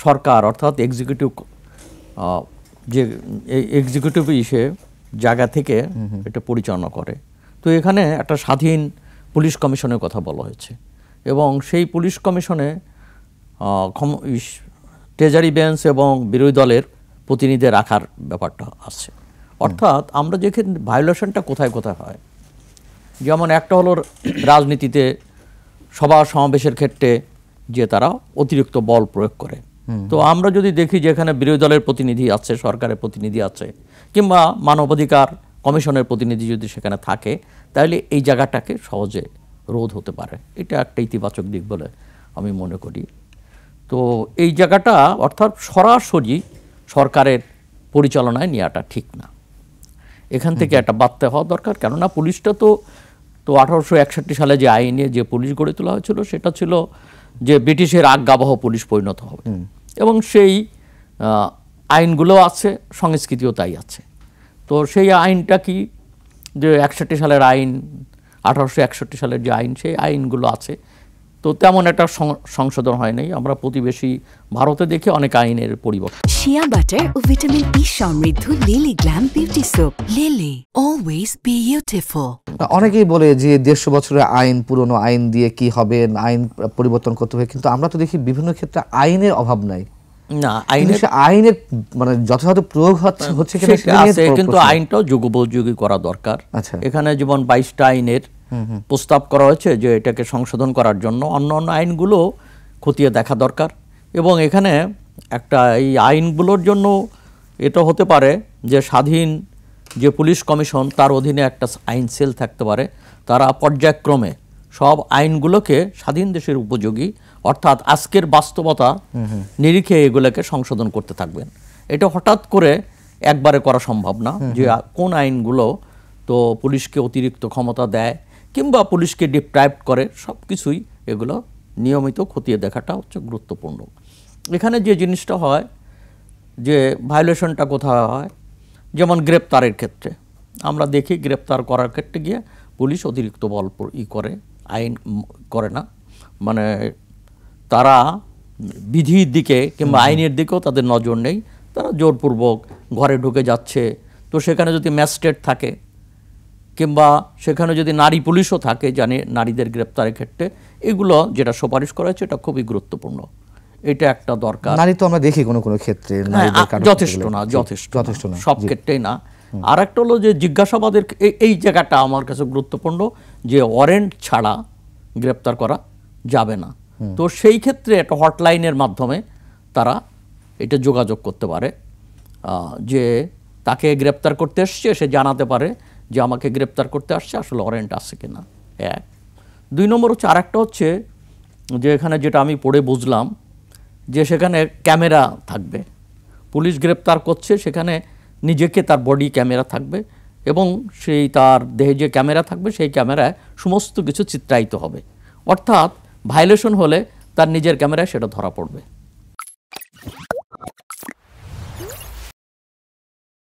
সরকার অর্থাৎ এক্সিকিউটিভ যে এক্সিকিউটিভ ইসে জায়গা থেকে এটা পরিচালনা করে। তো এখানে একটা স্বাধীন পুলিশ কমিশনের কথা বলা হয়েছে এবং সেই পুলিশ কমিশনে ট্রেজারি বেঞ্চ এবং বিরোধী দলের প্রতিনিধি রাখার ব্যাপারটা আছে। অর্থাৎ আমরা যেখানে ভায়োলেশনটা কোথায় কোথায় হয়, যেমন একটা হলো রাজনীতিতে সভা সমাবেশের ক্ষেত্রে যে তারা অতিরিক্ত বল প্রয়োগ করে। তো আমরা যদি দেখি যেখানে বিরোধী দলের প্রতিনিধি আছে, সরকারের প্রতিনিধি আছে, কিংবা মানবাধিকার কমিশনের প্রতিনিধি যদি সেখানে থাকে, তাহলে এই জায়গাটাকে সহজে রোধ হতে পারে। এটা একটা ইতিবাচক দিক বলে আমি মনে করি। তো এই জায়গাটা অর্থাৎ সরাসরি সরকারের পরিচালনায় নেওয়াটা ঠিক না, এখান থেকে একটা বার্তা হওয়া দরকার। কেননা পুলিশটা তো 1861 সালে যে আইনে যে পুলিশ গড়ে তোলা হয়েছিল সেটা ছিল যে ব্রিটিশের আজ্ঞাবহ পুলিশ পরিণত হবে এবং সেই আইনগুলো আছে, সংস্কৃতিও তাই আছে। তো সেই আইনটা কি যে 61 সালের আইন, 1861 সালের যে আইন, সেই আইনগুলো আছে। তো তেমন একটা সংশোধন হয় নাই। আমরা প্রতিবেশী ভারতে দেখি অনেক আইনের পরিবর্তন। শিয়া বাটার ও ভিটামিন ই সমৃদ্ধ lily glam beauty soap. Lily always beautiful. অনেকেই বলে যে 150 বছরের আইন, পুরনো আইন দিয়ে কি হবে, আইন পরিবর্তন করতে হবে, কিন্তু আমরা তো দেখি বিভিন্ন ক্ষেত্রে আইনের অভাব নাই। না, আইনের মানে যথাযথ প্রয়োগ হচ্ছে কিন্তু আইনটাও যুগোপযোগী করা দরকার। এখানে যেমন 22টা আইনের প্রস্তাব করা হয়েছে যে এটাকে সংশোধন করার জন্য, অন্য অন্য আইনগুলো খতিয়ে দেখা দরকার। এবং এখানে একটা এই আইনগুলোর জন্য এটা হতে পারে যে স্বাধীন যে পুলিশ কমিশন, তার অধীনে একটা আইন সেল থাকতে পারে। তারা পর্যায়ক্রমে সব আইনগুলোকে স্বাধীন দেশের উপযোগী অর্থাৎ আজকের বাস্তবতা নিরিখে এগুলোকে সংশোধন করতে থাকবেন। এটা হঠাৎ করে একবারে করা সম্ভব না যে কোন আইনগুলো তো পুলিশকে অতিরিক্ত ক্ষমতা দেয় কিংবা পুলিশকে ডিপ্রাইভ করে, সব কিছুই এগুলো নিয়মিত খতিয়ে দেখাটা হচ্ছে গুরুত্বপূর্ণ। এখানে যে জিনিসটা হয় যে ভায়োলেশনটা কোথায় হয়, যেমন গ্রেপ্তারের ক্ষেত্রে আমরা দেখি গ্রেপ্তার করার ক্ষেত্রে গিয়ে পুলিশ অতিরিক্ত বল করে, আইন করে না, মানে তারা বিধির দিকে কিংবা আইনের দিকেও তাদের নজর নেই, তারা জোরপূর্বক ঘরে ঢুকে যাচ্ছে। তো সেখানে যদি ম্যাজিস্ট্রেট থাকে কিংবা সেখানে যদি নারী পুলিশও থাকে, জানে নারীদের গ্রেপ্তারের ক্ষেত্রে এগুলো যেটা সুপারিশ করা হয়েছে এটা খুবই গুরুত্বপূর্ণ। এটা একটা দরকার। নারী তো আমরা দেখি কোনো কোনো ক্ষেত্রে যথেষ্ট না, যথেষ্ট না, সব ক্ষেত্রেই না। আর একটা হলো যে জিজ্ঞাসাবাদের এই জায়গাটা আমার কাছে গুরুত্বপূর্ণ, যে ওয়ারেন্ট ছাড়া গ্রেপ্তার করা যাবে না। তো সেই ক্ষেত্রে একটা হটলাইনের মাধ্যমে তারা এটা যোগাযোগ করতে পারে যে তাকে গ্রেপ্তার করতে এসছে, সে জানাতে পারে যে আমাকে গ্রেপ্তার করতে আসছে, আসলে ওয়ারেন্ট আছে কিনা। 1 2 নম্বর হচ্ছে আরেকটা হচ্ছে যে এখানে যেটা আমি পড়ে বুঝলাম যে সেখানে ক্যামেরা থাকবে, পুলিশ গ্রেপ্তার করছে সেখানে নিজেকে তার বডি ক্যামেরা থাকবে এবং সেই তার দেহে যে ক্যামেরা থাকবে সেই ক্যামেরায় সমস্ত কিছু চিত্রায়িত হবে। অর্থাৎ ভায়োলেশন হলে তার নিজের ক্যামেরায় সেটা ধরা পড়বে।